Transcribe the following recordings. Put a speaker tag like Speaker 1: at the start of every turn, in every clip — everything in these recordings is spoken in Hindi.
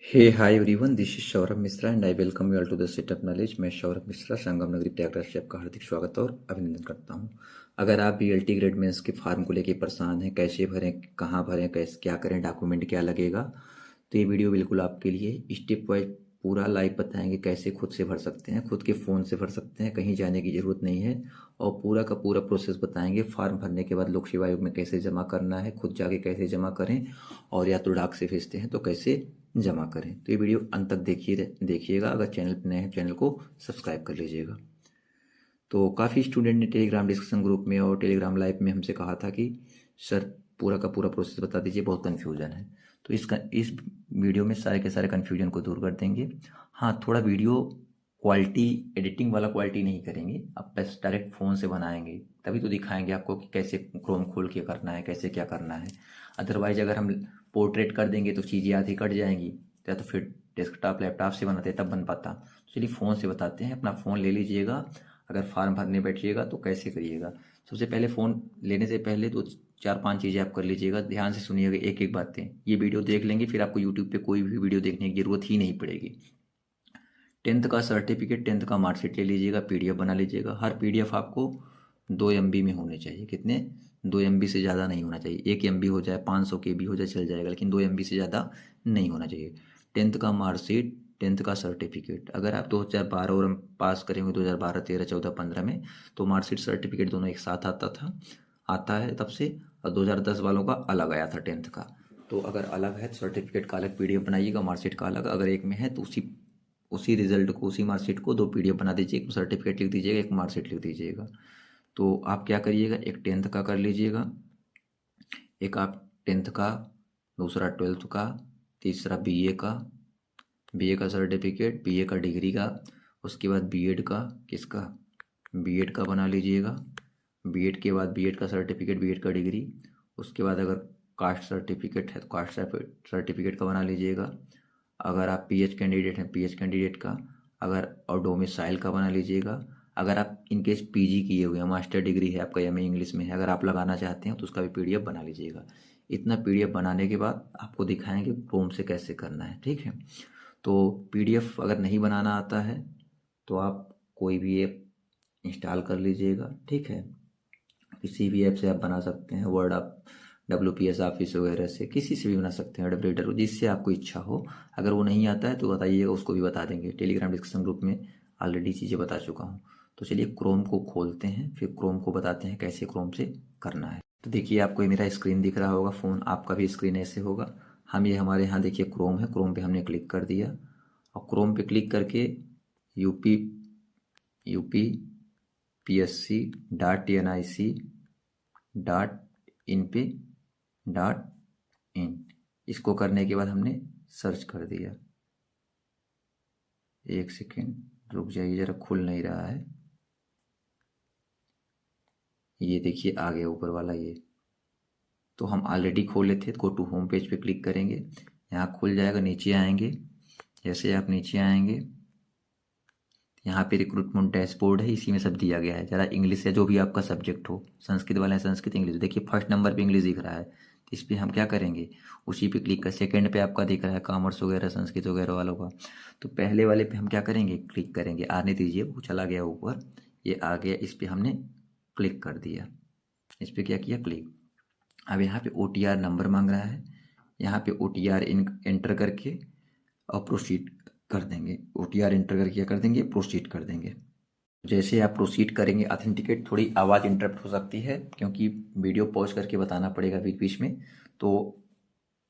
Speaker 1: Hey, hi everyone, this is Saurabh Mishra and I welcome you all to the setup knowledge. मैं सौरभ मिश्रा संगम नगरी प्रयागराज से आपका हार्दिक स्वागत और अभिनंदन करता हूं। अगर आप बीएलटी ग्रेड मेंस के फॉर्म को लेकर परेशान हैं, कैसे भरें, कहां भरें, कैसे क्या करें, डॉक्यूमेंट क्या लगेगा, तो ये वीडियो बिल्कुल आपके लिए स्टेप वाइज पूरा लाइव बताएंगे कैसे खुद से भर सकते हैं, खुद के फ़ोन से भर सकते हैं, कहीं जाने की ज़रूरत नहीं है। और पूरा का पूरा प्रोसेस बताएंगे। फॉर्म भरने के बाद लोक सेवा आयोग में कैसे जमा करना है, खुद जाके कैसे जमा करें, और या तो डाक से भेजते हैं तो कैसे जमा करें। तो ये वीडियो अंत तक देखिएगा। अगर चैनल पर नए हैं चैनल को सब्सक्राइब कर लीजिएगा। तो काफ़ी स्टूडेंट ने टेलीग्राम डिस्कशन ग्रुप में और टेलीग्राम लाइव में हमसे कहा था कि सर पूरा का पूरा प्रोसेस बता दीजिए, बहुत कन्फ्यूज़न है। तो इस वीडियो में सारे के सारे कन्फ्यूजन को दूर कर देंगे। हाँ, थोड़ा वीडियो क्वालिटी, एडिटिंग वाला क्वालिटी नहीं करेंगे, आप बस डायरेक्ट फ़ोन से बनाएंगे, तभी तो दिखाएंगे आपको कि कैसे क्रोम खोल के करना है, कैसे क्या करना है। अदरवाइज अगर हम पोर्ट्रेट कर देंगे तो चीज़ें आधी कट जाएंगी, या तो फिर डेस्कटॉप लैपटॉप से बनाते तब बन पाता। तो चलिए फ़ोन से बताते हैं। अपना फ़ोन ले लीजिएगा। अगर फार्म भरने बैठिएगा तो कैसे करिएगा। सबसे पहले फ़ोन लेने से पहले तो चार पांच चीज़ें आप कर लीजिएगा। ध्यान से सुनिएगा एक एक बातें। ये वीडियो देख लेंगे फिर आपको यूट्यूब पे कोई भी वीडियो देखने की ज़रूरत ही नहीं पड़ेगी। 10th का सर्टिफिकेट, 10th का मार्कशीट ले लीजिएगा, पीडीएफ बना लीजिएगा। हर पीडीएफ आपको 2 MB में होने चाहिए। कितने? 2 MB से ज़्यादा नहीं होना चाहिए। 1 MB हो जाए, 500 KB हो जाए चल जाएगा, लेकिन 2 MB से ज़्यादा नहीं होना चाहिए। 10th का मार्कशीट, 10th का सर्टिफिकेट। अगर आप 2012 और पास करें हुए 2012, 13, 14, 15 में, तो मार्कशीट सर्टिफिकेट दोनों एक साथ आता है तब से। और 2010 वालों का अलग आया था 10th का। तो अगर अलग है तो सर्टिफिकेट का अलग पीडीएफ बनाइएगा, मार्कशीट का अलग। अगर एक में है तो उसी रिजल्ट को, उसी मार्कशीट को 2 पीडीएफ बना दीजिए। एक सर्टिफिकेट लिख दीजिएगा, एक मार्कशीट लिख दीजिएगा। तो आप क्या करिएगा, एक 10th का कर लीजिएगा, एक आप 10th का, दूसरा 12th का, तीसरा बीए का सर्टिफिकेट, बीए का डिग्री का। उसके बाद बीएड का, किसका? बीएड का बना लीजिएगा। बीएड के बाद बीएड का सर्टिफिकेट, बीएड का डिग्री। उसके बाद अगर कास्ट सर्टिफिकेट है तो कास्ट सर्टिफिकेट का बना लीजिएगा। अगर आप पीएच कैंडिडेट हैं, पीएच कैंडिडेट का। अगर और डोमिसाइल का बना लीजिएगा। अगर आप इनकेस पीजी किए हुए हैं, मास्टर डिग्री है आपका, एमए इंग्लिश में है, अगर आप लगाना चाहते हैं तो उसका भी पीडीएफ बना लीजिएगा। इतना पीडीएफ बनाने के बाद आपको दिखाएंगे क्रोम से कैसे करना है, ठीक है। तो पीडीएफ अगर नहीं बनाना आता है तो आप कोई भी ऐप इंस्टॉल कर लीजिएगा, ठीक है। किसी भी ऐप से आप बना सकते हैं, वर्ड आप WPS ऑफिस वगैरह से, किसी से भी बना सकते हैं, वेब एडिटर, जिससे आपको इच्छा हो। अगर वो नहीं आता है तो बताइएगा, उसको भी बता देंगे। टेलीग्राम डिस्कशन ग्रुप में ऑलरेडी चीज़ें बता चुका हूँ। तो चलिए क्रोम को खोलते हैं, फिर क्रोम को बताते हैं कैसे क्रोम से करना है। तो देखिए आपको ये मेरा स्क्रीन दिख रहा होगा, फ़ोन आपका भी स्क्रीन ऐसे होगा। हम ये हमारे यहाँ देखिए क्रोम है, क्रोम पे हमने क्लिक कर दिया। और क्रोम पे क्लिक करके UPPSC.NIC.in पे .in, इसको करने के बाद हमने सर्च कर दिया। एक सेकेंड रुक जाइए, ज़रा खुल नहीं रहा है। ये देखिए आ गया ऊपर वाला ये। तो हम ऑलरेडी खोले थे। गो टू होम पेज पे क्लिक करेंगे, यहाँ खुल जाएगा। नीचे आएंगे, जैसे आप नीचे आएंगे यहाँ पे रिक्रूटमेंट डैशबोर्ड है, इसी में सब दिया गया है। ज़रा इंग्लिश है, जो भी आपका सब्जेक्ट हो, संस्कृत वाला है संस्कृत, इंग्लिश। देखिए फर्स्ट नंबर पे इंग्लिश दिख रहा है, तो इस पर हम क्या करेंगे, उसी पे क्लिक कर। सेकंड पे आपका दिख रहा है कॉमर्स वगैरह, संस्कृत वगैरह वालों का, तो पहले वाले पे हम क्या करेंगे, क्लिक करेंगे। आने दीजिए, वो चला गया ऊपर, ये आ गया, इस पर हमने क्लिक कर दिया। इस पर क्या किया, क्लिक। अब यहाँ पे OTR नंबर मांग रहा है, यहाँ पे OTR एंटर करके और प्रोसीड कर देंगे। OTR एंटर करके क्या कर देंगे, प्रोसीड कर देंगे। जैसे आप प्रोसीड करेंगे, ऑथेंटिकेट, थोड़ी आवाज़ इंटरप्ट हो सकती है क्योंकि वीडियो पॉज करके बताना पड़ेगा बीच बीच में, तो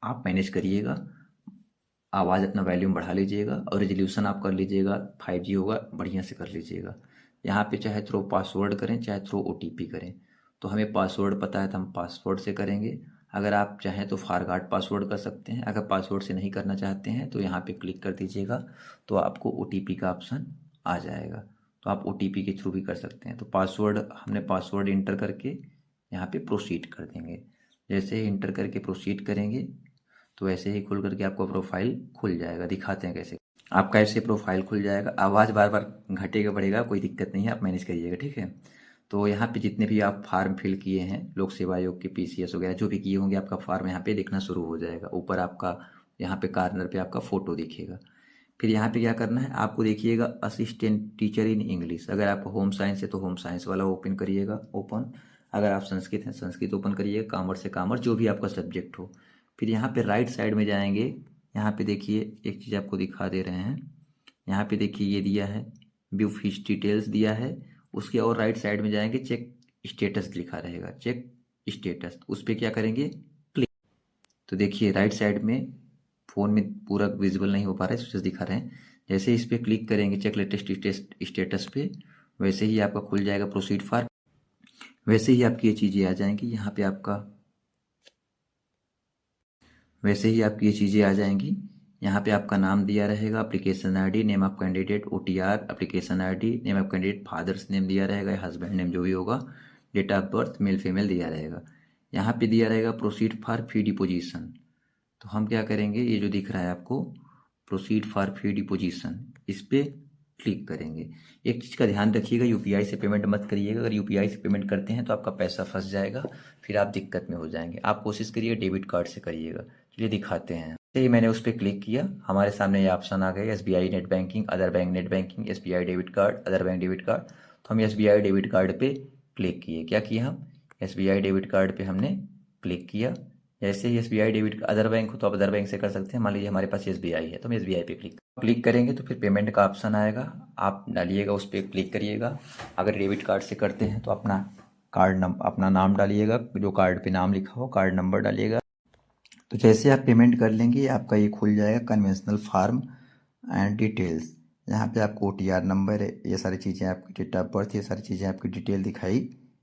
Speaker 1: आप मैनेज करिएगा। आवाज़ अपना वॉल्यूम बढ़ा लीजिएगा और रेजोल्यूशन आप कर लीजिएगा, 5G होगा, बढ़िया से कर लीजिएगा। यहाँ पे चाहे थ्रो पासवर्ड करें, चाहे थ्रो OTP करें। तो हमें पासवर्ड पता है तो हम पासवर्ड से करेंगे। अगर आप चाहें तो फॉरगॉट पासवर्ड कर सकते हैं। अगर पासवर्ड से नहीं करना चाहते हैं तो यहाँ पे क्लिक कर दीजिएगा, तो आपको OTP का ऑप्शन आ जाएगा, तो आप OTP के थ्रू भी कर सकते हैं। तो पासवर्ड, हमने पासवर्ड इंटर करके यहाँ पे प्रोसीड कर देंगे। जैसे ही इंटर करके प्रोसीड करेंगे तो ऐसे ही खुल करके आपका प्रोफाइल खुल जाएगा। दिखाते हैं कैसे। आपका ऐसे प्रोफाइल खुल जाएगा। आवाज़ बार बार घटेगा बढ़ेगा, कोई दिक्कत नहीं है, आप मैनेज करिएगा, ठीक है। तो यहाँ पे जितने भी आप फार्म फिल किए हैं, लोक सेवा आयोग के PCS वगैरह जो भी किए होंगे, आपका फार्म यहाँ पे दिखना शुरू हो जाएगा। ऊपर आपका यहाँ पे कॉर्नर पे आपका फ़ोटो दिखेगा। फिर यहाँ पे क्या करना है आपको, देखिएगा असिस्टेंट टीचर इन इंग्लिश। अगर आपका होम साइंस है तो होम साइंस वाला ओपन करिएगा, ओपन। अगर आप संस्कृत हैं संस्कृत ओपन करिएगा, कॉमर्स से कॉमर्स, जो भी आपका सब्जेक्ट हो। फिर यहाँ पे राइट साइड में जाएंगे, यहाँ पे देखिए एक चीज़ आपको दिखा दे रहे हैं। यहाँ पे देखिए ये दिया है व्यू फीस डिटेल्स दिया है, उसके और राइट साइड में जाएंगे चेक स्टेटस लिखा रहेगा, चेक स्टेटस, उस पर क्या करेंगे क्लिक। तो देखिए राइट साइड में फ़ोन में पूरा विजिबल नहीं हो पा रहा है, स्विचेस दिखा रहे हैं। जैसे इस पर क्लिक करेंगे चेक लेटेस्ट स्टेटस पे, वैसे ही आपका खुल जाएगा प्रोसीड फॉर, वैसे ही आपकी ये चीज़ें आ जाएंगी यहाँ पे आपका, वैसे ही आपकी ये चीज़ें आ जाएंगी। यहाँ पे आपका नाम दिया रहेगा, application ID, name of candidate, OTR, application ID, name of candidate, father's name दिया रहेगा या हस्बैंड नेम जो भी होगा, date of birth male female दिया रहेगा। यहाँ पे दिया रहेगा प्रोसीड फॉर फी डिपोजिशन। तो हम क्या करेंगे, ये जो दिख रहा है आपको प्रोसीड फॉर फी डिपोजिशन, इस पर क्लिक करेंगे। एक चीज़ का ध्यान रखिएगा, यूपीआई से पेमेंट मत करिएगा। अगर यूपीआई से पेमेंट करते हैं तो आपका पैसा फंस जाएगा, फिर आप दिक्कत में हो जाएंगे। आप कोशिश करिएगा डेबिट कार्ड से करिएगा। चलिए दिखाते हैं। ये मैंने उस पर क्लिक किया, हमारे सामने ये ऑप्शन आ गया SBI net banking, other bank net banking, SBI debit card, other bank debit card. तो हम एसबीआई डेबिट कार्ड पे क्लिक किए। क्या किया, हम एसबीआई डेबिट कार्ड पे हमने क्लिक किया। जैसे ही एसबीआई डेबिट, अदर बैंक हो तो आप अदर बैंक से कर सकते हैं। मान लीजिए हमारे पास एसबीआई है तो हम एसबीआई पे क्लिक करेंगे तो फिर पेमेंट का ऑप्शन आएगा, आप डालिएगा, उस पर क्लिक करिएगा। अगर डेबिट कार्ड से करते हैं तो अपना अपना नाम डालिएगा, जो कार्ड पे नाम लिखा हो, कार्ड नंबर डालिएगा। तो जैसे आप पेमेंट कर लेंगे आपका ये खुल जाएगा कन्वेंशनल फॉर्म एंड डिटेल्स। यहाँ पे आपको ओटीआर नंबर है, ये सारी चीज़ें आपकी, डेट ऑफ बर्थ, ये सारी चीज़ें आपकी डिटेल दिखाई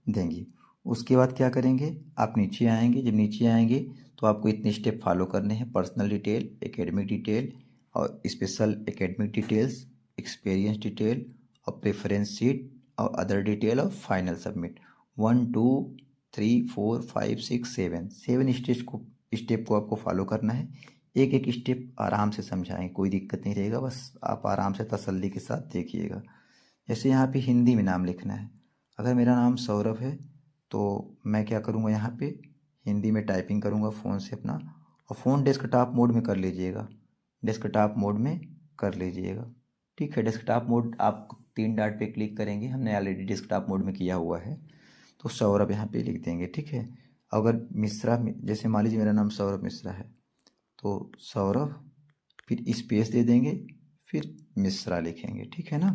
Speaker 1: देंगी। उसके बाद क्या करेंगे, आप नीचे आएंगे। जब नीचे आएंगे तो आपको इतने स्टेप फॉलो करने हैं, पर्सनल डिटेल, एकेडमिक डिटेल और special academic details, experience detail और प्रेफरेंस सीट और अदर डिटेल और फाइनल सबमिट। 1 2 3 4 5 6 7 स्टेप को आपको फॉलो करना है। एक एक स्टेप आराम से समझाएं, कोई दिक्कत नहीं रहेगा, बस आप आराम से तसल्ली के साथ देखिएगा। जैसे यहाँ पे हिंदी में नाम लिखना है। अगर मेरा नाम सौरभ है तो मैं क्या करूँगा, यहाँ पे हिंदी में टाइपिंग करूँगा फ़ोन से अपना, और फ़ोन डेस्कटॉप मोड में कर लीजिएगा, डेस्कटॉप मोड में कर लीजिएगा। ठीक है, डेस्कटॉप मोड आप 3 डॉट पे क्लिक करेंगे, हमने ऑलरेडी डेस्कटॉप मोड में किया हुआ है। तो सौरभ यहाँ पे लिख देंगे। ठीक है, अगर मिश्रा, जैसे मान लीजिए मेरा नाम सौरभ मिश्रा है तो सौरभ फिर स्पेस दे देंगे, फिर मिश्रा लिखेंगे। ठीक है ना,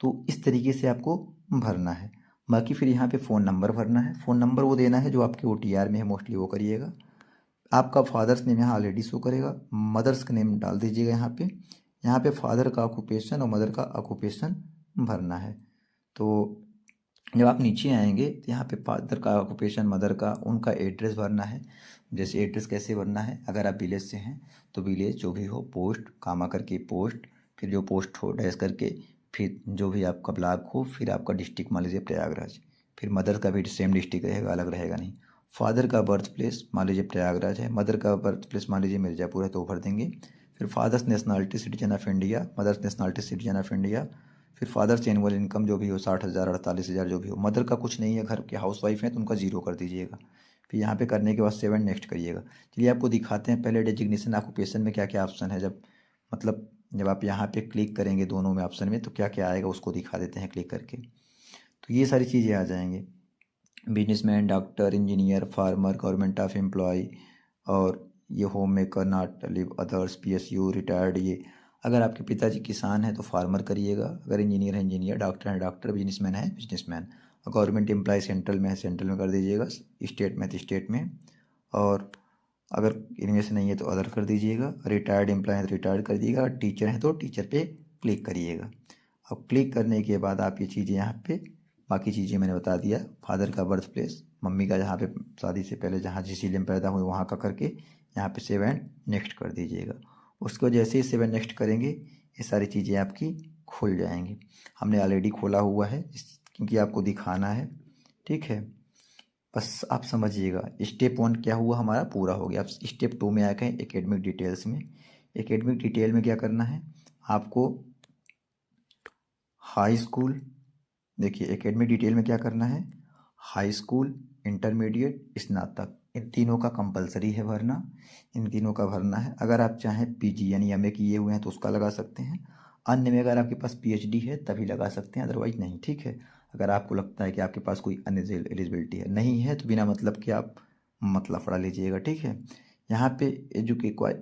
Speaker 1: तो इस तरीके से आपको भरना है। बाकी फिर यहाँ पे फ़ोन नंबर भरना है। फ़ोन नंबर वो देना है जो आपके ओटीआर में है, मोस्टली वो करिएगा। आपका फादर्स नेम यहाँ ऑलरेडी शो करेगा, मदर्स का नेम डाल दीजिएगा यहाँ पे। यहाँ पे फादर का ऑक्यूपेशन और मदर का ऑक्यूपेशन भरना है। तो जब आप नीचे आएंगे तो यहाँ पे फादर का ऑक्यूपेशन, मदर का, उनका एड्रेस भरना है। जैसे एड्रेस कैसे भरना है, अगर आप विलेज से हैं तो विलेज जो भी हो, पोस्ट कामा करके पोस्ट, फिर जो पोस्ट हो डैश करके, फिर जो भी आपका ब्लॉक हो, फिर आपका डिस्ट्रिक्ट मान लीजिए प्रयागराज, फिर मदर का भी सेम डिस्ट्रिक्ट रहेगा, अलग रहेगा नहीं। फादर का बर्थ प्लेस मान लीजिए प्रयागराज है, मदर का बर्थ प्लेस मान लीजिए मिर्ज़ापुर है तो भर देंगे। फिर father's nationality citizen of India, mother's nationality citizen of India. फिर फादर्स एनुअल इनकम जो भी हो 60,000 48,000 जो भी हो। मदर का कुछ नहीं है, घर के हाउस वाइफ हैं तो उनका 0 कर दीजिएगा। फिर यहाँ पे करने के बाद 7 नेक्स्ट करिएगा। चलिए आपको दिखाते हैं पहले डेजिग्नेशन ऑक्यूपेशन में क्या क्या ऑप्शन है। जब आप यहाँ पे क्लिक करेंगे दोनों में ऑप्शन में तो क्या क्या आएगा उसको दिखा देते हैं क्लिक करके। तो ये सारी चीज़ें आ जाएंगे, businessman, doctor, engineer, farmer, government of employ, और ये home maker, not live others, PSU, retired. ये अगर आपके पिताजी किसान हैं तो फार्मर करिएगा, अगर इंजीनियर है इंजीनियर, डॉक्टर है डॉक्टर, बिजनेसमैन है बिजनेसमैन, और गवर्नमेंट एम्प्लॉय सेंट्रल में है सेंट्रल में कर दीजिएगा, स्टेट में तो स्टेट में, और अगर इनमें से नहीं है तो अदर कर दीजिएगा, रिटायर्ड एम्प्लॉय है तो रिटायर्ड कर दीजिएगा, टीचर है तो टीचर पे क्लिक करिएगा। अब क्लिक करने के बाद आप ये चीज़ें यहाँ पे, बाकी चीज़ें मैंने बता दिया, फादर का बर्थ प्लेस, मम्मी का जहाँ पे शादी से पहले जहाँ जिस जिले में पैदा हुए वहाँ का करके यहाँ पे 7 नेक्स्ट कर दीजिएगा। उसको जैसे ही 7 नेक्स्ट करेंगे ये सारी चीज़ें आपकी खुल जाएंगी। हमने ऑलरेडी खोला हुआ है क्योंकि आपको दिखाना है। ठीक है, बस आप समझिएगा स्टेप 1 क्या हुआ, हमारा पूरा हो गया। अब स्टेप 2 में आ गए एकेडमिक डिटेल्स में। एकेडमिक डिटेल में क्या करना है आपको, हाई स्कूल, देखिए एकेडमिक डिटेल में क्या करना है, हाई स्कूल, इंटरमीडिएट, स्नातक, इन तीनों का कंपलसरी है भरना, इन तीनों का भरना है। अगर आप चाहें पीजी यानी एमए किए हुए हैं तो उसका लगा सकते हैं। अन्य में अगर आपके पास पीएचडी है तभी लगा सकते हैं, अदरवाइज नहीं। ठीक है, अगर आपको लगता है कि आपके पास कोई अन्य एलिजिबिलिटी है, नहीं है तो बिना मतलब कि आप मतलब पढ़ा लीजिएगा। ठीक है, यहाँ पे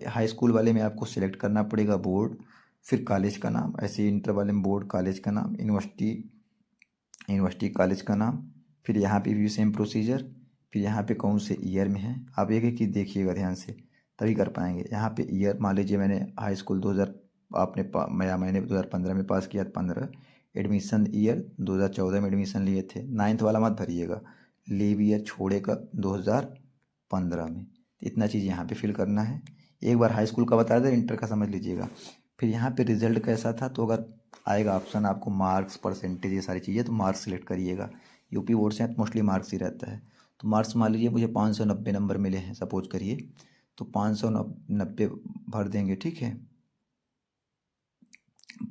Speaker 1: हाई स्कूल वाले में आपको सिलेक्ट करना पड़ेगा बोर्ड, फिर कॉलेज का नाम, ऐसे इंटर वाले में बोर्ड कॉलेज का नाम, यूनिवर्सिटी कॉलेज का नाम, फिर यहाँ पे भी सेम प्रोसीजर, फिर यहाँ पे कौन से ईयर में है। आप एक एक चीज़ देखिएगा ध्यान से, तभी कर पाएंगे। यहाँ पे ईयर मान लीजिए मैंने हाई स्कूल 2000 मैंने 2015 में पास किया, 15 एडमिशन ईयर 2014 में एडमिशन लिए थे। 9th वाला मत भरिएगा, लीव ईयर छोड़ेगा 2015 में। इतना चीज़ यहाँ पे फिल करना है। एक बार हाई स्कूल का बता दें, इंटर का समझ लीजिएगा। फिर यहाँ पे रिजल्ट कैसा था, तो अगर आएगा ऑप्शन आपको मार्क्स, परसेंटेज, ये सारी चीज़ें, तो मार्क्स सिलेक्ट करिएगा। यूपी बोर्ड से मोस्टली मार्क्स ही रहता है। तो मार्क्स मान लीजिए मुझे 590 नंबर मिले हैं सपोज करिए, तो 590 भर देंगे। ठीक है,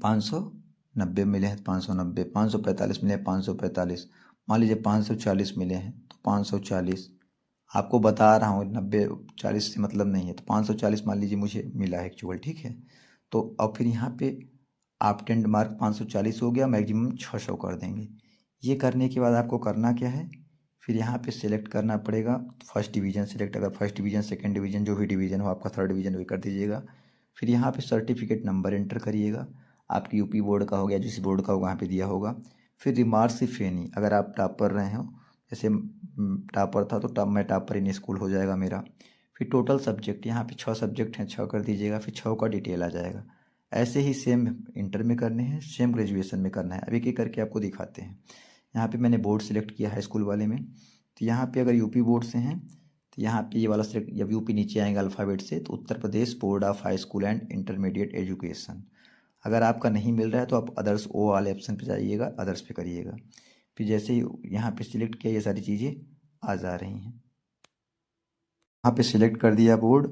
Speaker 1: 590 मिले हैं, 590, 545 मिले हैं, 545, मान लीजिए 540 मिले हैं तो 540। आपको बता रहा हूँ 90 40 से मतलब नहीं है, तो 540 मान लीजिए मुझे मिला है एक्चुअल। ठीक है, तो अब फिर यहाँ पे ऑब्टेन्ड मार्क 540 हो गया, मैक्सिमम 600 कर देंगे। ये करने के बाद आपको करना क्या है, फिर यहाँ पे सिलेक्ट करना पड़ेगा फर्स्ट डिवीज़न सिलेक्ट, अगर फर्स्ट डिवीज़न, सेकंड डिवीज़न, जो भी डिवीज़न हो आपका, थर्ड डिवीज़न भी कर दीजिएगा। फिर यहाँ पे सर्टिफिकेट नंबर एंटर करिएगा, आपकी यूपी बोर्ड का हो गया, जिस बोर्ड का होगा वहाँ पे दिया होगा। फिर रिमार्क्स इफ एनी, अगर आप टॉपर रहे हो, जैसे टॉपर था तो मैं टॉपर इन स्कूल हो जाएगा मेरा। फिर टोटल सब्जेक्ट, यहाँ पे 6 सब्जेक्ट हैं, 6 कर दीजिएगा, फिर 6 का डिटेल आ जाएगा। ऐसे ही सेम इंटर में करने हैं, सेम ग्रेजुएशन में करना है। अभी एक करके आपको दिखाते हैं। यहाँ पे मैंने बोर्ड सिलेक्ट किया हाई स्कूल वाले में, तो यहाँ पे अगर यूपी बोर्ड से हैं तो यहाँ पे ये वाला सिलेक्ट, जब यूपी नीचे आएंगे अल्फ़ाबेट से, तो Uttar Pradesh board of high school and intermediate education. अगर आपका नहीं मिल रहा है तो आप अदर्स, ओ वाले ऑप्शन पे जाइएगा, अदर्स पे करिएगा। फिर जैसे ही यहाँ पे सिलेक्ट किया, ये सारी चीज़ें आ जा रही हैं। यहाँ पे सिलेक्ट कर दिया बोर्ड,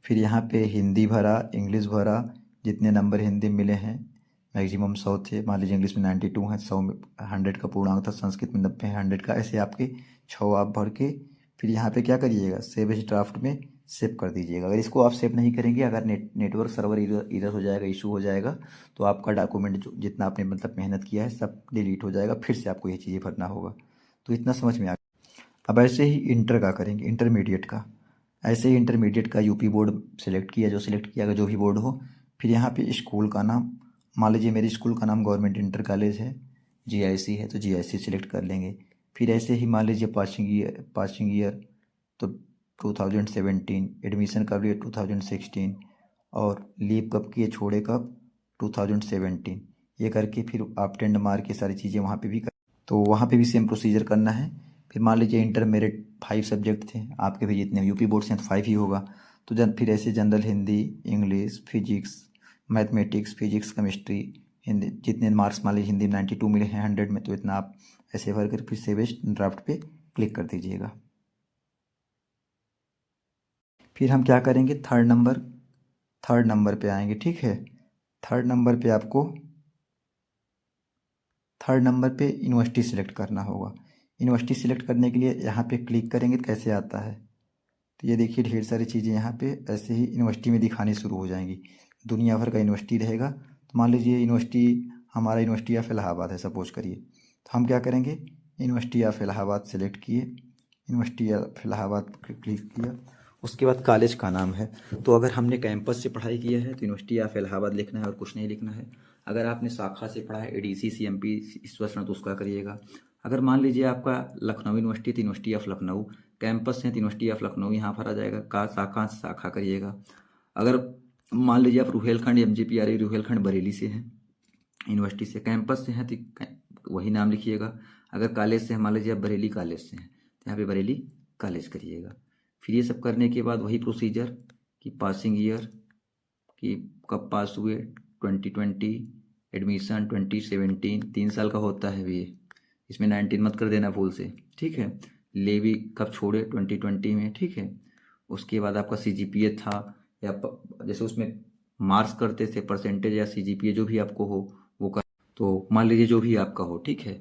Speaker 1: फिर यहाँ पे हिंदी भरा, इंग्लिश भरा, जितने नंबर हिंदी मिले हैं मैक्सिमम 100 थे, मान लीजिए इंग्लिश में 92 हैं, 100 में 100 का पूर्णांक था, संस्कृत में 90 है, 100 का, ऐसे आपके 6 आप भर के फिर यहाँ पे क्या करिएगा, सेव एज ड्राफ्ट में सेव कर दीजिएगा। अगर इसको आप सेव नहीं करेंगे, अगर नेटवर्क सर्वर इधर हो जाएगा, इशू हो जाएगा, तो आपका डॉक्यूमेंट जो जितना आपने मतलब मेहनत किया है सब डिलीट हो जाएगा, फिर से आपको ये चीज़ें भरना होगा। तो इतना समझ में आ गया। अब ऐसे ही इंटर का करेंगे, इंटरमीडिएट का। ऐसे ही इंटरमीडिएट का यूपी बोर्ड सिलेक्ट किया, जो सिलेक्ट किया जो भी बोर्ड हो। फिर यहाँ पे स्कूल का नाम, मान लीजिए मेरी स्कूल का नाम गवर्नमेंट इंटर कॉलेज है, जीआईसी है, तो जीआईसी सिलेक्ट कर लेंगे। फिर ऐसे ही मान लीजिए पासिंग ईयर तो 2017, एडमिशन कब लिए 2016, और लीव कब किए, छोड़े कब 2017। ये करके फिर ऑब्टेन्ड मार्क, ये सारी चीज़ें वहाँ पे भी तो वहाँ पे भी सेम प्रोसीजर करना है। फिर मान लीजिए इंटर मेरे 5 सब्जेक्ट थे, आपके भी जितने यूपी बोर्ड से हैं तो 5 ही होगा। तो फिर ऐसे general, Hindi, English, physics, mathematics, physics, chemistry, Hindi, जितने मार्क्स मान लीजिए हिंदी में 92 मिले हैं 100 में, तो इतना आप ऐसे भर कर फिर सेव एज ड्राफ्ट पे क्लिक कर दीजिएगा। फिर हम क्या करेंगे, थर्ड नंबर पे आएंगे। ठीक है, थर्ड नंबर पे आपको थर्ड नंबर पे यूनिवर्सिटी सिलेक्ट करना होगा। यूनिवर्सिटी सिलेक्ट करने के लिए यहाँ पे क्लिक करेंगे तो कैसे आता है, तो ये देखिए ढेर सारी चीज़ें यहाँ पे ऐसे ही यूनिवर्सिटी में दिखानी शुरू हो जाएंगी। दुनिया भर का यूनिवर्सिटी रहेगा। तो मान लीजिए यूनिवर्सिटी, हमारा यूनिवर्सिटी ऑफ इलाहाबाद है सपोज करिए, तो हम क्या करेंगे, यूनिवर्सिटी ऑफ इलाहाबाद सेलेक्ट किए, यूनिवर्सिटी ऑफ इलाहाबाद क्लिक किया। उसके बाद कॉलेज का नाम है, तो अगर हमने कैंपस से पढ़ाई किया है तो यूनिवर्सिटी ऑफ इलाहाबाद लिखना है और कुछ नहीं लिखना है। अगर आपने शाखा से पढ़ा है, एडीसी, सीएमपी, ईश्वर, तो उसका करिएगा। अगर मान लीजिए आपका लखनऊ यूनिवर्सिटी तो यूनिवर्सिटी ऑफ लखनऊ, कैंपस है तो यूनिवर्सिटी ऑफ लखनऊ यहाँ पर आ जाएगा, का शाखा से शाखा करिएगा। अगर मान लीजिए आप रुहेलखंड, एमजीपीआरई रुहेलखंड बरेली से हैं, यूनिवर्सिटी से, कैंपस से हैं तो वही नाम लिखिएगा। अगर कॉलेज से, मान लीजिए आप बरेली कॉलेज से हैं तो यहाँ पे बरेली कॉलेज करिएगा। फिर ये सब करने के बाद वही प्रोसीजर कि पासिंग ईयर, कि कब पास हुए, 2020, एडमिशन 2017, 3 साल का होता है भी ये, इसमें 19 मत कर देना भूल से। ठीक है, लेवी कब छोड़े, 2020 में। ठीक है, उसके बाद आपका सीजीपीए था, या जैसे उसमें मार्क्स करते थे, परसेंटेज या सीजीपीए जो भी आपको हो वो कर, तो मान लीजिए जो भी आपका हो। ठीक है,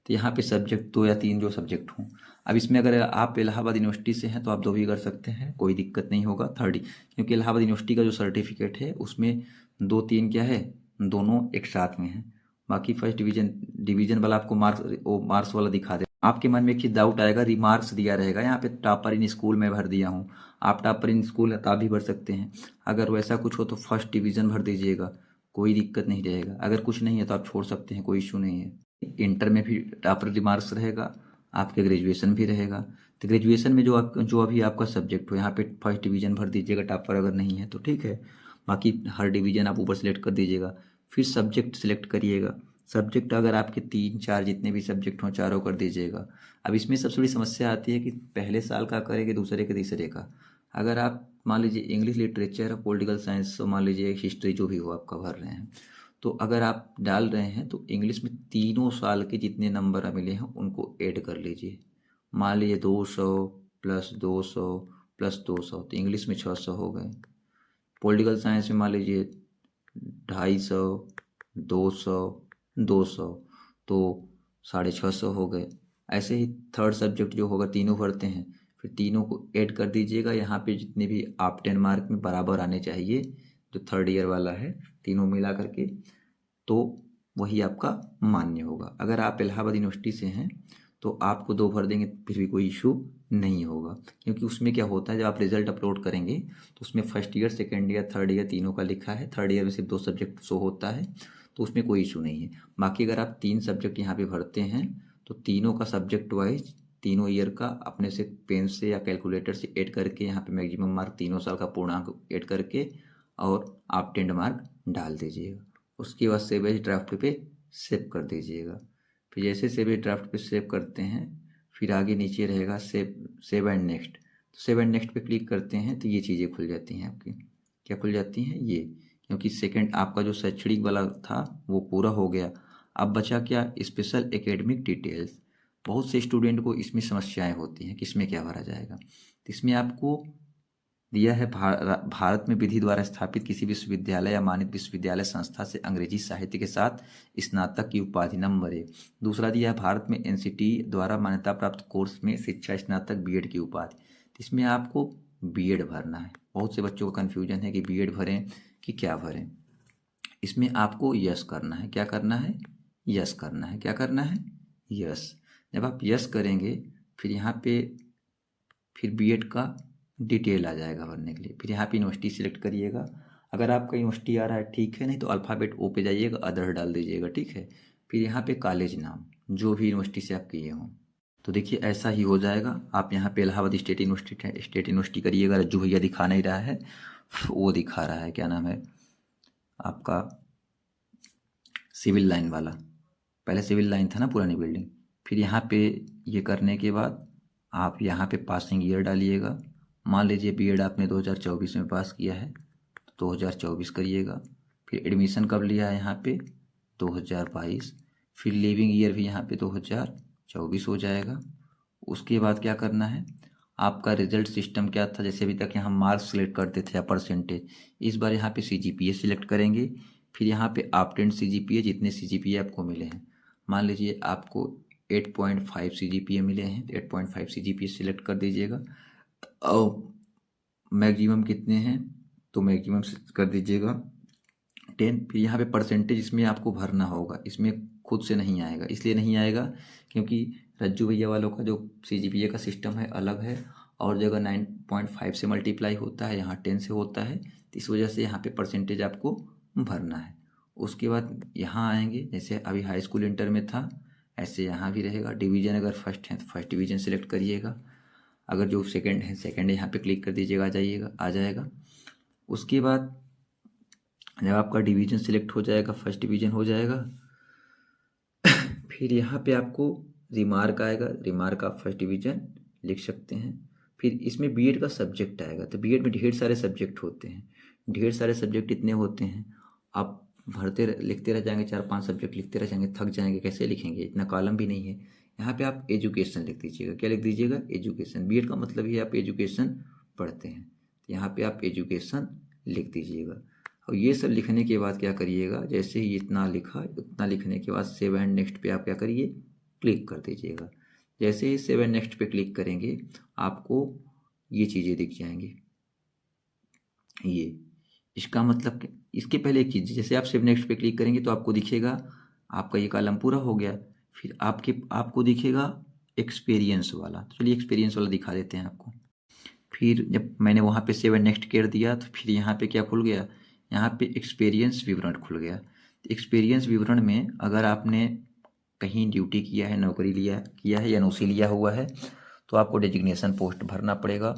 Speaker 1: तो यहाँ पे सब्जेक्ट 2 या 3 जो सब्जेक्ट हों। अब इसमें अगर आप इलाहाबाद यूनिवर्सिटी से हैं तो आप 2 भी कर सकते हैं, कोई दिक्कत नहीं होगा। थर्ड, क्योंकि इलाहाबाद यूनिवर्सिटी का जो सर्टिफिकेट है उसमें 2-3 क्या है, दोनों एक साथ में है। बाकी फर्स्ट डिवीजन वाला आपको मार्क्स वाला दिखा दे। आपके मन में एक चीज डाउट आएगा, रिमार्क्स दिया रहेगा यहाँ पे, टॉपर इन स्कूल में भर दिया हूँ। आप टॉपर इन स्कूल है तो आप भी भर सकते हैं। अगर वैसा कुछ हो तो फर्स्ट डिवीजन भर दीजिएगा, कोई दिक्कत नहीं रहेगा। अगर कुछ नहीं है तो आप छोड़ सकते हैं, कोई इशू नहीं है। इंटर में भी टॉपर रिमार्क्स रहेगा, आपके ग्रेजुएशन भी रहेगा। तो ग्रेजुएशन में जो अभी आपका सब्जेक्ट हो यहाँ पे फर्स्ट डिवीजन भर दीजिएगा, टॉपर अगर नहीं है तो ठीक है। बाकी हर डिवीजन आप ऊपर सेलेक्ट कर दीजिएगा। फिर सब्जेक्ट सेलेक्ट करिएगा। सब्जेक्ट अगर आपके 3-4 जितने भी सब्जेक्ट हों चारों कर दीजिएगा। अब इसमें सबसे बड़ी समस्या आती है कि पहले साल का करेंगे, दूसरे के तीसरे का। अगर आप मान लीजिए इंग्लिश लिटरेचर, पॉलिटिकल साइंस, तो मान लीजिए हिस्ट्री जो भी हो आपका भर रहे हैं, तो अगर आप डाल रहे हैं तो इंग्लिश में तीनों साल के जितने नंबर मिले हैं उनको ऐड कर लीजिए। मान लीजिए 200 प्लस 200 प्लस 200, तो इंग्लिश में 600 हो गए। पॉलिटिकल साइंस में मान लीजिए 250, 200, 200, तो 650 हो गए। ऐसे ही थर्ड सब्जेक्ट जो होगा तीनों भरते हैं, फिर तीनों को ऐड कर दीजिएगा। यहाँ पे जितने भी आप 10 मार्क में बराबर आने चाहिए, जो थर्ड ईयर वाला है, तीनों मिला करके, तो वही आपका मान्य होगा। अगर आप इलाहाबाद यूनिवर्सिटी से हैं तो आपको 2 भर देंगे फिर भी कोई इशू नहीं होगा, क्योंकि उसमें क्या होता है, जब आप रिजल्ट अपलोड करेंगे तो उसमें first year, second year, third year तीनों का लिखा है। थर्ड ईयर में सिर्फ 2 सब्जेक्ट शो होता है, तो उसमें कोई इशू नहीं है। बाकी अगर आप 3 सब्जेक्ट यहाँ पे भरते हैं तो तीनों का सब्जेक्ट वाइज तीनों ईयर का अपने से पेन से या कैलकुलेटर से ऐड करके यहाँ पे मैक्सिमम मार्क तीनों साल का पूर्णांक ऐड करके और आप 10 मार्क डाल दीजिएगा। उसके बाद सेव एज ड्राफ्ट पे सेव कर दीजिएगा। फिर जैसे सेव एज ड्राफ्ट पे सेव करते हैं, फिर आगे नीचे रहेगा सेव एंड नेक्स्ट। तो सेव एंड नेक्स्ट पे क्लिक करते हैं तो ये चीज़ें खुल जाती हैं आपकी। क्या खुल जाती हैं ये, क्योंकि सेकंड आपका जो शैक्षणिक वाला था वो पूरा हो गया। अब बचा क्या, स्पेशल एकेडमिक डिटेल्स। बहुत से स्टूडेंट को इसमें समस्याएं होती हैं कि इसमें क्या भरा जाएगा। तो इसमें आपको दिया है भारत में विधि द्वारा स्थापित किसी विश्वविद्यालय या मानित विश्वविद्यालय संस्था से अंग्रेजी साहित्य के साथ स्नातक की उपाधि, नंबर 1। दूसरा दिया है भारत में एनसीटी द्वारा मान्यता प्राप्त कोर्स में शिक्षा स्नातक बीएड की उपाधि। इसमें आपको बीएड भरना है। बहुत से बच्चों का कन्फ्यूजन है कि बीएड भरें कि क्या भरें। इसमें आपको यस करना है। क्या करना है, यस करना है। क्या करना है, यस। जब आप यस करेंगे फिर यहाँ पे फिर बीएड का डिटेल आ जाएगा भरने के लिए। फिर यहाँ पे यूनिवर्सिटी सिलेक्ट करिएगा। अगर आपका यूनिवर्सिटी आ रहा है ठीक है, नहीं तो अल्फ़ाबेट ओ पे जाइएगा, अदर डाल दीजिएगा, ठीक है। फिर यहाँ पे कॉलेज नाम जो भी यूनिवर्सिटी से आप किए हों, तो देखिए ऐसा ही हो जाएगा। आप यहाँ पे इलाहाबाद स्टेट यूनिवर्सिटी करिएगा। रज्जू भैया दिखा नहीं रहा है, वो दिखा रहा है, क्या नाम है आपका, सिविल लाइन वाला। पहले सिविल लाइन था ना पुरानी बिल्डिंग। फिर यहाँ पे ये करने के बाद आप यहाँ पे पासिंग ईयर डालिएगा। मान लीजिए बीएड आपने 2024 में पास किया है तो 2024 करिएगा। फिर एडमिशन कब लिया है यहाँ पे, 2022। फिर लिविंग ईयर भी यहाँ पे 2024 हो जाएगा। उसके बाद क्या करना है, आपका रिजल्ट सिस्टम क्या था, जैसे अभी तक यहाँ मार्क्स सिलेक्ट करते थे या परसेंटेज, इस बार यहाँ पे सीजीपीए सिलेक्ट करेंगे। फिर यहाँ पे ऑप्टेंड सीजीपीए, जितने सीजीपीए आपको मिले हैं, मान लीजिए आपको 8.5 सीजीपीए मिले हैं तो 8.5 सीजीपीए सिलेक्ट कर दीजिएगा। और मैक्सिमम कितने हैं तो मैक्सिमम कर दीजिएगा 10। फिर यहाँ पे परसेंटेज इसमें आपको भरना होगा, इसमें खुद से नहीं आएगा। इसलिए नहीं आएगा क्योंकि रज्जू भैया वालों का जो सीजीपीए का सिस्टम है अलग है, और जगह 9.5 से मल्टीप्लाई होता है, यहाँ 10 से होता है, तो इस वजह से यहाँ पे परसेंटेज आपको भरना है। उसके बाद यहाँ आएंगे, जैसे अभी हाई स्कूल इंटर में था ऐसे यहाँ भी रहेगा। डिवीज़न अगर फर्स्ट है तो फर्स्ट डिवीज़न सिलेक्ट करिएगा। अगर जो सेकंड है, सेकंड यहाँ पे क्लिक कर दीजिएगा, आ जाएगा। उसके बाद जब आपका डिवीज़न सिलेक्ट हो जाएगा, फर्स्ट डिवीज़न हो जाएगा, फिर यहाँ पे आपको रिमार्क आएगा। रिमार्क आप फर्स्ट डिवीज़न लिख सकते हैं। फिर इसमें बीएड का सब्जेक्ट आएगा। तो बीएड में ढेर सारे सब्जेक्ट होते हैं, ढेर सारे सब्जेक्ट इतने होते हैं, आप लिखते रह जाएंगे, 4-5 सब्जेक्ट लिखते रह जाएंगे, थक जाएंगे, कैसे लिखेंगे, इतना कॉलम भी नहीं है। यहाँ पे आप एजुकेशन लिख दीजिएगा। क्या लिख दीजिएगा, एजुकेशन। बीएड का मतलब ही आप एजुकेशन पढ़ते हैं, तो यहाँ पे आप एजुकेशन लिख दीजिएगा। और ये सब लिखने के बाद क्या करिएगा, जैसे ही इतना लिखा, उतना लिखने के बाद सेव एंड नेक्स्ट पे आप क्या करिए, क्लिक कर दीजिएगा। जैसे ही सेव एंड नेक्स्ट पे क्लिक करेंगे आपको ये चीज़ें दिख जाएंगी। ये इसका मतलब इसके पहले एक चीज़, जैसे आप सेव नेक्स्ट पे क्लिक करेंगे तो आपको दिखेगा आपका ये कॉलम पूरा हो गया। फिर आपको दिखेगा एक्सपीरियंस वाला। तो चलिए एक्सपीरियंस वाला दिखा देते हैं आपको। फिर जब मैंने वहाँ पे सेव एंड नेक्स्ट कर दिया तो फिर यहाँ पे क्या खुल गया, यहाँ पे एक्सपीरियंस विवरण खुल गया। एक्सपीरियंस विवरण में अगर आपने कहीं ड्यूटी किया है, नौकरी किया है या एनओसी लिया हुआ है तो आपको डेजिग्नेशन पोस्ट भरना पड़ेगा।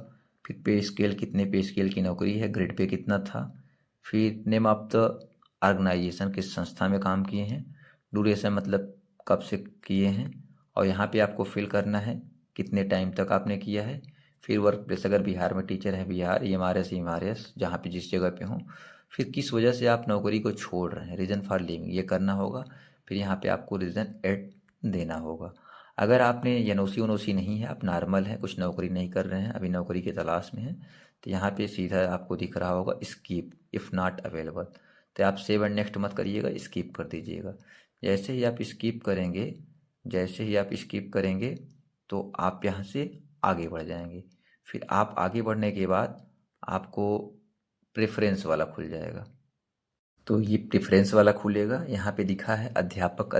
Speaker 1: फिर पे स्केल, कितने पे स्केल की नौकरी है, ग्रेड पे कितना था, फिर नेम ऑफ द ऑर्गेनाइजेशन, किस संस्था में काम किए हैं, ड्यूरेशन मतलब कब से किए हैं, और यहाँ पे आपको फिल करना है कितने टाइम तक आपने किया है। फिर वर्क प्लेस, अगर बिहार में टीचर है बिहार, एमआरएस जहाँ पे जिस जगह पे हों, फिर किस वजह से आप नौकरी को छोड़ रहे हैं, रीज़न फॉर लीविंग ये करना होगा। फिर यहाँ पे आपको रीज़न ऐड देना होगा। अगर आपने एनओसी वनोसी नहीं है, आप नॉर्मल हैं, कुछ नौकरी नहीं कर रहे हैं, अभी नौकरी की तलाश में हैं, तो यहाँ पे सीधा आपको दिख रहा होगा स्कीप इफ़ नॉट अवेलेबल। तो आप सेव एंड नेक्स्ट मत करिएगा, स्कीप कर दीजिएगा। जैसे ही आप स्कीप करेंगे, तो आप यहाँ से आगे बढ़ जाएंगे। फिर आप आगे बढ़ने के बाद आपको प्रेफरेंस वाला खुल जाएगा। तो ये प्रेफरेंस वाला खुलेगा। यहाँ पे लिखा है अध्यापक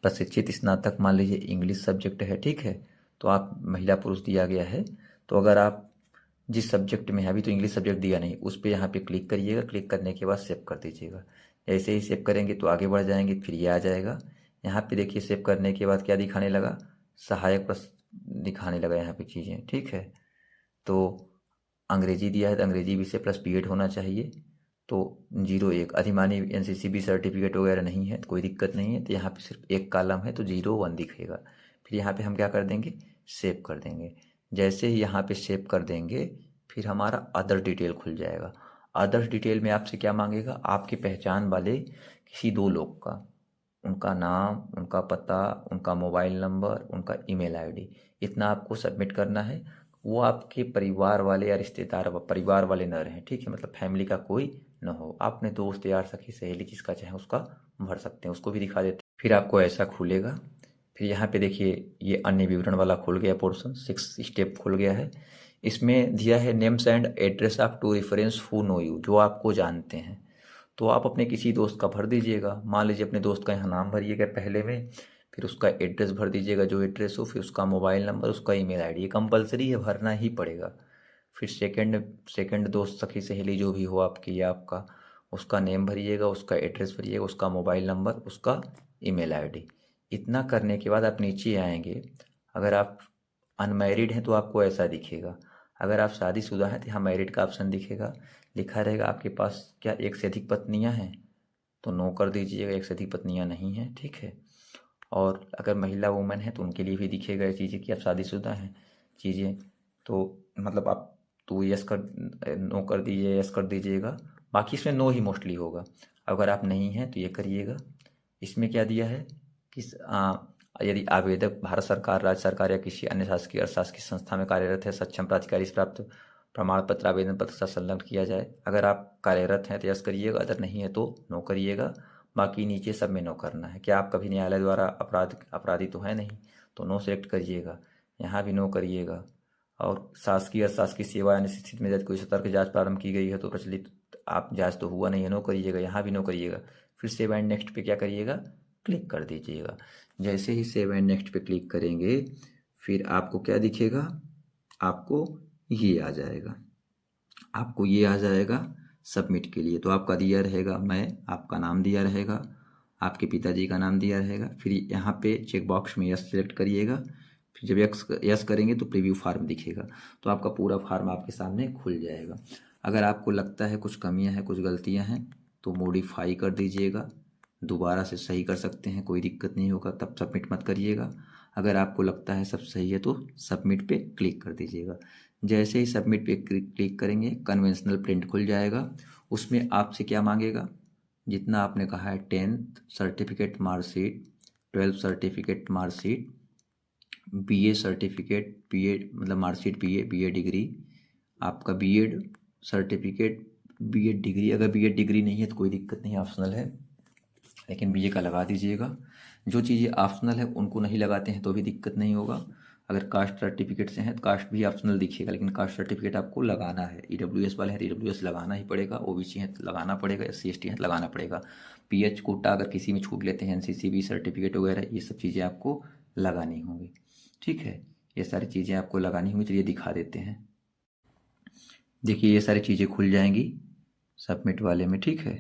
Speaker 1: प्रशिक्षित स्नातक, मान लीजिए इंग्लिश सब्जेक्ट है, ठीक है, तो आप महिला पुरुष दिया गया है। तो अगर आप जिस सब्जेक्ट में है, अभी तो इंग्लिश सब्जेक्ट दिया नहीं, उस पर यहाँ पे क्लिक करिएगा। क्लिक करने के बाद सेव कर दीजिएगा। जैसे ही सेव करेंगे तो आगे बढ़ जाएंगे। फिर ये आ जाएगा। यहाँ पे देखिए सेव करने के बाद क्या दिखाने लगा, सहायक दिखाने लगा यहाँ पे चीज़ें, ठीक है। तो अंग्रेजी दिया है तो अंग्रेजी विषय प्लस बीएड होना चाहिए। तो 01 अधिमानी एनसीसीबी सर्टिफिकेट वगैरह नहीं है तो कोई दिक्कत नहीं है। तो यहाँ पे सिर्फ एक कॉलम है तो 01 दिखेगा। फिर यहाँ पे हम क्या कर देंगे, सेव कर देंगे। जैसे ही यहाँ पे सेव कर देंगे फिर हमारा अदर डिटेल खुल जाएगा। अदर्स डिटेल में आपसे क्या मांगेगा, आपकी पहचान वाले किसी 2 लोग का, उनका नाम, उनका पता, उनका मोबाइल नंबर, उनका ईमेल आईडी, इतना आपको सबमिट करना है। वो आपके परिवार वाले या रिश्तेदार परिवार वाले न रहें, ठीक है, मतलब फैमिली का कोई न हो। आप अपने दोस्त यार सखी सहेली जिसका चाहे उसका भर सकते हैं, उसको भी दिखा देते हैं। फिर आपको ऐसा खुलेगा। फिर यहाँ पे देखिए ये अन्य विवरण वाला खुल गया, पोर्शन 6 स्टेप खुल गया है। इसमें दिया है names and address of two reference who know you, जो आपको जानते हैं। तो आप अपने किसी दोस्त का भर दीजिएगा। मान लीजिए अपने दोस्त का यहाँ नाम भरिएगा पहले में, फिर उसका एड्रेस भर दीजिएगा जो एड्रेस हो, फिर उसका मोबाइल नंबर, उसका ईमेल आईडी, ये कंपलसरी है, भरना ही पड़ेगा। फिर सेकंड दोस्त सखी सहेली जो भी हो आपकी या आपका, उसका नेम भरिएगा, उसका एड्रेस भरिएगा, उसका मोबाइल नंबर, उसका ईमेल आईडी। इतना करने के बाद आप नीचे आएंगे। अगर आप अनमैरिड हैं तो आपको ऐसा दिखेगा। अगर आप शादीशुदा हैं तो यहाँ मैरिड का ऑप्शन दिखेगा। लिखा रहेगा आपके पास क्या एक से अधिक पत्नियां हैं, तो नो कर दीजिएगा, एक से अधिक पत्नियां नहीं हैं, ठीक है। और अगर महिला वुमेन है तो उनके लिए भी दिखेगा ये चीज़ें कि आप शादीशुदा हैं चीज़ें। तो मतलब आप तो यस कर नो कर दीजिए, यस कर दीजिएगा। बाकी इसमें नो ही मोस्टली होगा। अगर आप नहीं हैं तो ये करिएगा। इसमें क्या दिया है कि यदि आवेदक भारत सरकार, राज्य सरकार या किसी अन्य शासकीय अशासकीय संस्था में कार्यरत है, सक्षम प्राधिकारी से प्राप्त प्रमाण पत्र आवेदन पत्र से संलग्न किया जाए। अगर आप कार्यरत हैं तो यस करिएगा, अगर नहीं है तो नो करिएगा। बाकी नीचे सब में नो करना है। क्या आप कभी न्यायालय द्वारा अपराधी तो है नहीं, तो नो सेलेक्ट करिएगा, यहाँ भी नो करिएगा। और शासकीय अशासकीय सेवा यानी स्थिति में यदि कोई सतर्क जांच प्रारंभ की गई है तो प्रचलित आप जांच तो हुआ नहीं है, नो करिएगा, यहाँ भी नो करिएगा। फिर सेव एंड नेक्स्ट पे क्या करिएगा, क्लिक कर दीजिएगा। जैसे ही सेव एंड नेक्स्ट पे क्लिक करेंगे फिर आपको क्या दिखेगा, आपको ये आ जाएगा सबमिट के लिए। तो आपका दिया रहेगा आपका नाम दिया रहेगा, आपके पिताजी का नाम दिया रहेगा। फिर यहाँ पे चेक बॉक्स में यस सेलेक्ट करिएगा। फिर जब यस करेंगे तो प्रीव्यू फार्म दिखेगा। तो आपका पूरा फार्म आपके सामने खुल जाएगा। अगर आपको लगता है कुछ कमियां हैं, कुछ गलतियां हैं, तो मॉडिफाई कर दीजिएगा, दोबारा से सही कर सकते हैं, कोई दिक्कत नहीं होगा। तब सबमिट मत करिएगा। अगर आपको लगता है सब सही है तो सबमिट पे क्लिक कर दीजिएगा। जैसे ही सबमिट पे क्लिक करेंगे कन्वेंशनल प्रिंट खुल जाएगा। उसमें आपसे क्या मांगेगा, जितना आपने कहा है 10th certificate marksheet, 12th certificate marksheet, BA certificate, BA मतलब मार्कशीट, बीए डिग्री, आपका बीएड सर्टिफिकेट, बीएड डिग्री। अगर बीएड डिग्री नहीं है तो कोई दिक्कत नहीं, ऑप्शनल है। लेकिन बीए का लगा दीजिएगा। जो चीज़ें ऑप्शनल है उनको नहीं लगाते हैं तो भी दिक्कत नहीं होगा। अगर कास्ट सर्टिफिकेट से हैं तो कास्ट भी ऑप्शनल दिखेगा, लेकिन कास्ट सर्टिफिकेट आपको लगाना है। ईडब्ल्यूएस वाले हैं तो ईडब्ल्यूएस लगाना ही पड़ेगा, ओबीसी हैं तो लगाना पड़ेगा, एससी एसटी हैं तो लगाना पड़ेगा। पीएच कोटा अगर किसी में छूट लेते हैं, एनसीसीबी सर्टिफिकेट वगैरह, ये सब चीज़ें आपको लगानी होंगी। ठीक है, ये सारी चीज़ें आपको लगानी होंगी। चलिए दिखा देते हैं। देखिए ये सारी चीज़ें खुल जाएंगी सबमिट वाले में। ठीक है,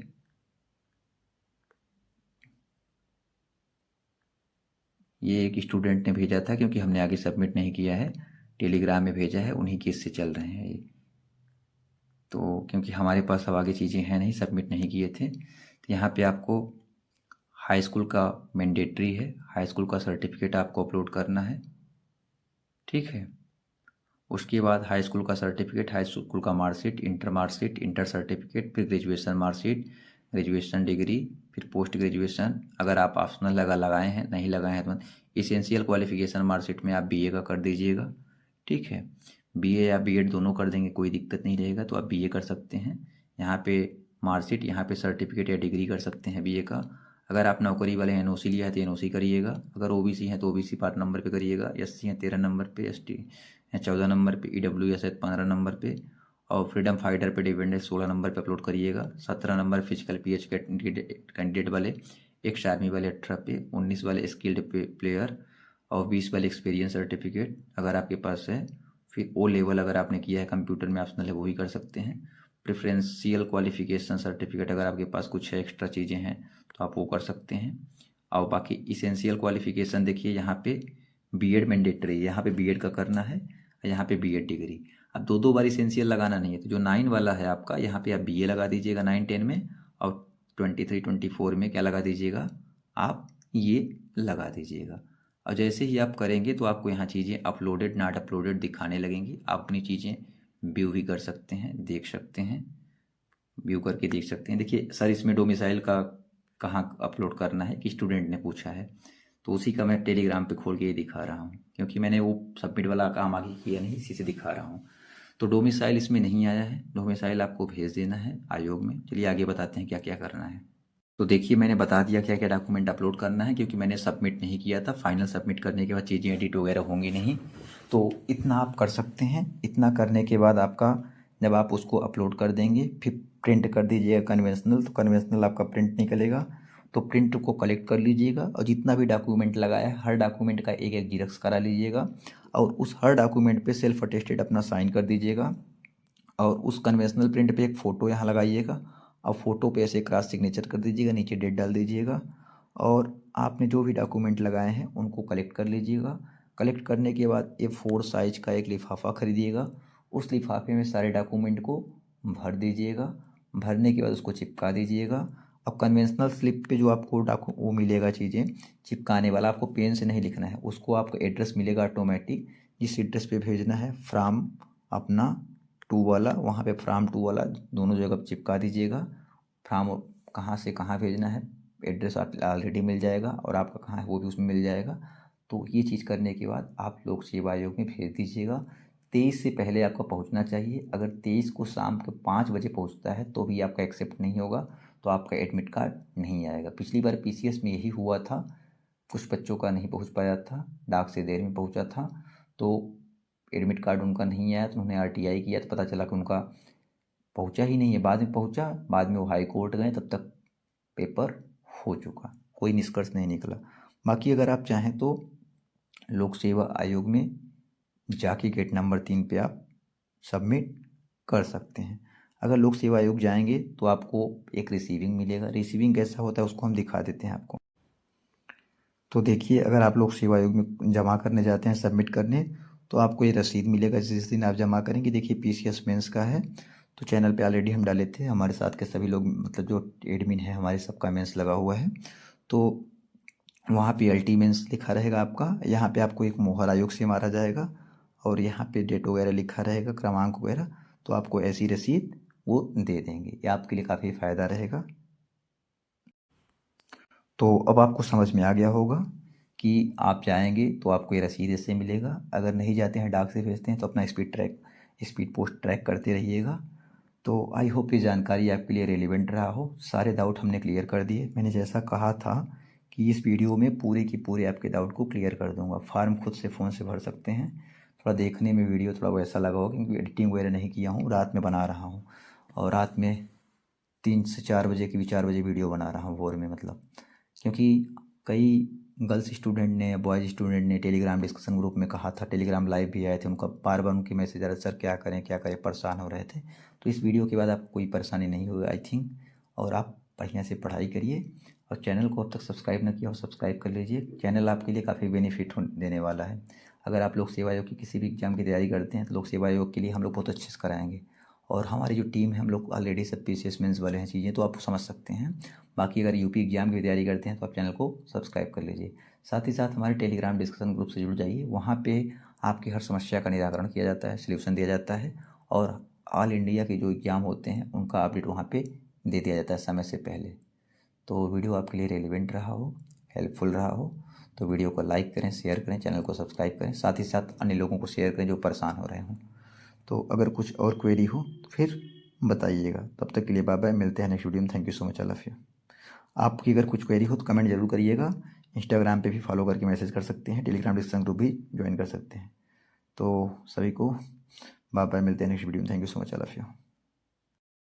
Speaker 1: ये एक स्टूडेंट ने भेजा था, क्योंकि हमने आगे सबमिट नहीं किया है, टेलीग्राम में भेजा है, उन्हीं केस से चल रहे हैं ये। तो क्योंकि हमारे पास अब आगे चीज़ें हैं नहीं, सबमिट नहीं किए थे, तो यहाँ पे आपको हाई स्कूल का मैंडेटरी है, हाई स्कूल का सर्टिफिकेट आपको अपलोड करना है। ठीक है, उसके बाद हाई स्कूल का सर्टिफिकेट, हाई स्कूल का मार्कशीट, इंटर सर्टिफिकेट, फिर ग्रेजुएशन मार्कशीट, ग्रेजुएशन डिग्री, फिर पोस्ट ग्रेजुएशन अगर आप ऑप्शनल लगाए हैं, नहीं लगाए हैं तो इसेंशियल क्वालिफिकेशन मार्कशीट में आप बीए का कर दीजिएगा। ठीक है, बीए या बीएड दोनों कर देंगे, कोई दिक्कत नहीं रहेगा, तो आप बीए कर सकते हैं। यहाँ पे मार्कशीट, यहाँ पे सर्टिफिकेट या डिग्री कर सकते हैं बीए का। अगर आप नौकरी वाले एनओसी लिया है तो एनओसी करिएगा। अगर ओबीसी हैं तो ओबीसी 5 नंबर पे करिएगा, एससी हैं 13 नंबर पे, एसटी हैं 14 नंबर पे, ईडब्ल्यूएस है 15 नंबर पे, और फ्रीडम फाइटर पे डिपेंडेंट 16 नंबर पे अपलोड करिएगा। 17 नंबर फिजिकल पीएच कैंडिडेट वाले, एक्स आर्मी वाले 18 पे, 19 वाले स्किल्ड प्लेयर, और 20 वाले एक्सपीरियंस सर्टिफिकेट अगर आपके पास है। फिर ओ लेवल अगर आपने किया है कंप्यूटर में ऑप्शनल है वो भी कर सकते हैं। प्रेफरेंशियल क्वालिफिकेशन सर्टिफिकेट अगर आपके पास कुछ है एक्स्ट्रा चीज़ें हैं तो आप वो कर सकते हैं। और बाकी इसेंशियल क्वालिफिकेशन देखिए, यहाँ पे बीएड मैंडेटरी है, यहाँ पे बीएड का करना है, यहाँ पे बीएड डिग्री। अब दो दो बार इसेंशियल लगाना नहीं है, तो जो 9 वाला है आपका, यहाँ पे आप बीए लगा दीजिएगा 9 10 में, और 23 24 में क्या लगा दीजिएगा, आप ये लगा दीजिएगा। और जैसे ही आप करेंगे तो आपको यहाँ चीज़ें अपलोडेड नॉट अपलोडेड दिखाने लगेंगी। आप अपनी चीज़ें व्यू भी कर सकते हैं, देख सकते हैं, व्यू करके देख सकते हैं। देखिए सर, इसमें डोमिसाइल का कहाँ अपलोड करना है कि स्टूडेंट ने पूछा है, तो उसी का मैं टेलीग्राम पे खोल के ये दिखा रहा हूँ, क्योंकि मैंने वो सबमिट वाला काम आगे किया नहीं, इसी से दिखा रहा हूँ। तो डोमिसाइल इसमें नहीं आया है, डोमिसाइल आपको भेज देना है आयोग में। चलिए आगे बताते हैं क्या क्या करना है। तो देखिए मैंने बता दिया क्या क्या डॉक्यूमेंट अपलोड करना है, क्योंकि मैंने सबमिट नहीं किया था। फाइनल सबमिट करने के बाद चीज़ें एडिट वगैरह होंगी नहीं, तो इतना आप कर सकते हैं। इतना करने के बाद आपका जब आप उसको अपलोड कर देंगे, फिर प्रिंट कर दीजिएगा कन्वेंशनल, तो कन्वेंशनल आपका प्रिंट निकलेगा, तो प्रिंट को कलेक्ट कर लीजिएगा, और जितना भी डॉक्यूमेंट लगाया है हर डॉक्यूमेंट का एक एक जीरोक्स करा लीजिएगा, और उस हर डॉक्यूमेंट पे सेल्फ अटेस्टेड अपना साइन कर दीजिएगा, और उस कन्वेंशनल प्रिंट पे एक फ़ोटो यहाँ लगाइएगा, और फोटो पे ऐसे क्रॉस सिग्नेचर कर दीजिएगा, नीचे डेट डाल दीजिएगा, और आपने जो भी डॉक्यूमेंट लगाए हैं उनको कलेक्ट कर लीजिएगा। कलेक्ट करने के बाद A4 साइज का एक लिफाफा खरीदिएगा, उस लिफाफे में सारे डॉक्यूमेंट को भर दीजिएगा। भरने के बाद उसको चिपका दीजिएगा। अब कन्वेंशनल स्लिप पे जो आपको वो मिलेगा चीज़ें चिपकाने वाला, आपको पेन से नहीं लिखना है, उसको आपको एड्रेस मिलेगा ऑटोमेटिक, जिस एड्रेस पे भेजना है फ्राम अपना 2 वाला, वहाँ पे फ्राम 2 वाला दोनों जगह चिपका दीजिएगा। फ्राम कहाँ से कहाँ भेजना है, एड्रेस आप ऑलरेडी मिल जाएगा, और आपका कहाँ है वो भी उसमें मिल जाएगा। तो ये चीज़ करने के बाद आप लोक सेवा आयोग में भेज दीजिएगा। 23 से पहले आपका पहुंचना चाहिए। अगर 23 को शाम के 5 बजे पहुंचता है तो भी आपका एक्सेप्ट नहीं होगा, तो आपका एडमिट कार्ड नहीं आएगा। पिछली बार पीसीएस में यही हुआ था, कुछ बच्चों का नहीं पहुंच पाया था, डाक से देर में पहुंचा था, तो एडमिट कार्ड उनका नहीं आया, तो उन्होंने आरटीआई किया, तो पता चला कि उनका पहुंचा ही नहीं है। बाद में पहुंचा, बाद में वो हाई कोर्ट गए, तब तक पेपर हो चुका, कोई निष्कर्ष नहीं निकला। बाकी अगर आप चाहें तो लोक सेवा आयोग में जाके गेट नंबर 3 पे आप सबमिट कर सकते हैं। अगर लोक सेवा आयोग जाएंगे तो आपको एक रिसीविंग मिलेगा। रिसीविंग कैसा होता है उसको हम दिखा देते हैं आपको। तो देखिए, अगर आप लोग सेवा आयोग में जमा करने जाते हैं सबमिट करने, तो आपको ये रसीद मिलेगा जिस दिन आप जमा करेंगे। देखिए पीसीएस मेंस का है, तो चैनल पे ऑलरेडी हम डाले थे, हमारे साथ के सभी लोग, मतलब जो एडमिन है हमारे, सबका मेंस लगा हुआ है। तो वहाँ पे अल्टी मेंस लिखा रहेगा आपका, यहाँ पे आपको एक मोहर आयोग से मारा जाएगा, और यहाँ पे डेट वगैरह लिखा रहेगा, क्रमांक वगैरह, तो आपको ऐसी रसीद वो दे देंगे। ये आपके लिए काफ़ी फ़ायदा रहेगा। तो अब आपको समझ में आ गया होगा कि आप जाएंगे तो आपको ये रसीद इससे मिलेगा। अगर नहीं जाते हैं, डाक से भेजते हैं, तो अपना स्पीड पोस्ट ट्रैक करते रहिएगा। तो आई होप ये जानकारी आपके लिए रेलिवेंट रहा हो। सारे डाउट हमने क्लियर कर दिए। मैंने जैसा कहा था कि इस वीडियो में पूरे की पूरे आपके डाउट को क्लियर कर दूंगा। फॉर्म खुद से फ़ोन से भर सकते हैं। थोड़ा देखने में वीडियो थोड़ा वैसा लगा होगा क्योंकि एडिटिंग वगैरह नहीं किया हूँ, रात में बना रहा हूँ और रात में 3 से 4 बजे की भी 4 बजे वीडियो बना रहा हूँ भोर में, मतलब क्योंकि कई गर्ल्स स्टूडेंट ने, बॉयज़ स्टूडेंट ने टेलीग्राम डिस्कशन ग्रुप में कहा था, टेलीग्राम लाइव भी आए थे, उनका बार बार उनके मैसेज आ रहे, सर क्या करें क्या करें, परेशान हो रहे थे। तो इस वीडियो के बाद आपको कोई परेशानी नहीं होगी आई थिंक, और आप बढ़िया से पढ़ाई करिए। और चैनल को अब तक सब्सक्राइब न किया हो सब्सक्राइब कर लीजिए। चैनल आपके लिए काफ़ी बेनिफिट देने वाला है। अगर आप लोक सेवा आयोग की किसी भी एग्जाम की तैयारी करते हैं तो लोक सेवा आयोग के लिए हम लोग बहुत अच्छे से कराएंगे। और हमारी जो टीम है, हम लोग ऑलरेडी सब पीसीएस मेंस वाले हैं, चीज़ें तो आप समझ सकते हैं। बाकी अगर यूपी एग्जाम की तैयारी करते हैं तो आप चैनल को सब्सक्राइब कर लीजिए। साथ ही साथ हमारे टेलीग्राम डिस्कशन ग्रुप से जुड़ जाइए। वहाँ पे आपकी हर समस्या का निराकरण किया जाता है, सल्यूशन दिया जाता है और ऑल इंडिया के जो एग्ज़ाम होते हैं उनका अपडेट वहाँ पे दे दिया जाता है समय से पहले। तो वीडियो आपके लिए रेलिवेंट रहा हो, हेल्पफुल रहा हो तो वीडियो को लाइक करें, शेयर करें, चैनल को सब्सक्राइब करें, साथ ही साथ अन्य लोगों को शेयर करें जो परेशान हो रहे हों। तो अगर कुछ और क्वेरी हो तो फिर बताइएगा। तब तक के लिए बाय बाय, मिलते हैं नेक्स्ट वीडियो में। Thank you so much, I love you. आपकी अगर कुछ क्वेरी हो तो कमेंट जरूर करिएगा। इंस्टाग्राम पे भी फॉलो करके मैसेज कर सकते हैं, टेलीग्राम डिस्कशन ग्रुप भी ज्वाइन कर सकते हैं। तो सभी को बाय बाय, मिलते हैं नेक्स्ट वीडियो में। Thank you so much, I love you.